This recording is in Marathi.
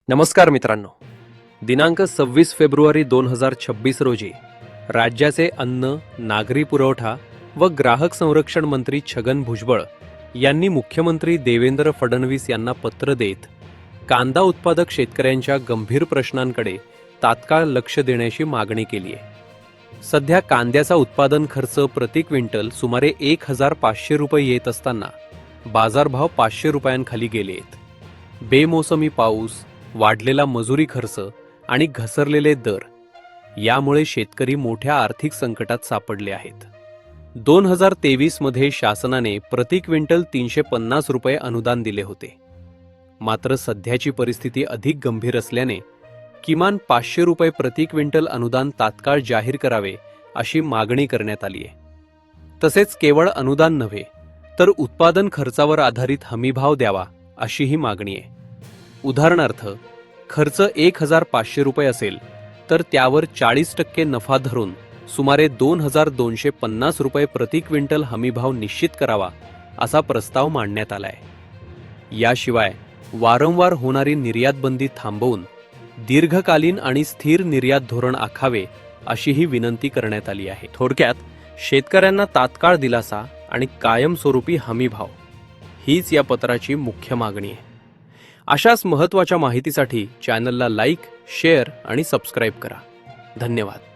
नमस्कार मित्रांनो. दिनांक 26 फेब्रुवारी 2026 रोजी राज्याचे अन्न, नागरी पुरवठा व ग्राहक संरक्षण मंत्री छगन भुजबळ यांनी मुख्यमंत्री देवेंद्र फडणवीस यांना पत्र देत कांदा उत्पादक शेतकऱ्यांच्या गंभीर प्रश्नांकडे तात्काळ लक्ष देण्याची मागणी केली आहे. सध्या कांद्याचा उत्पादन खर्च प्रति क्विंटल सुमारे 1500 रुपये येत असताना बाजारभाव 500 रुपयांखाली गेले आहेत. बेमोसमी पाऊस, वाढलेला मजुरी खर्च आणि घसरलेले दर यामुळे शेतकरी मोठ्या आर्थिक संकटात सापडले आहेत. 2023 मध्ये शासनाने प्रति क्विंटल 350 रुपये अनुदान दिले होते. मात्र सध्याची परिस्थिती अधिक गंभीर असल्याने किमान 500 रुपये प्रति क्विंटल अनुदान तात्काळ जाहीर करावे अशी मागणी करण्यात आली आहे. तसेच केवळ अनुदान नव्हे तर उत्पादन खर्चावर आधारित हमीभाव द्यावा अशीही मागणी आहे. उदाहरणार्थ, खर्च 1500 रुपये असेल तर त्यावर 40% नफा धरून सुमारे 2250 रुपये प्रति क्विंटल हमीभाव निश्चित करावा असा प्रस्ताव मांडण्यात आलाय. याशिवाय वारंवार होणारी निर्यात बंदी थांबवून दीर्घकालीन आणि स्थिर निर्यात धोरण आखावे अशीही विनंती करण्यात आली आहे. थोडक्यात शेतकऱ्यांना तात्काळ दिलासा आणि कायमस्वरूपी हमीभाव हीच या पत्राची मुख्य मागणी आहे. अशाच महत्त्वाच्या माहितीसाठी चॅनलला लाईक, शेअर आणि सबस्क्राईब करा. धन्यवाद.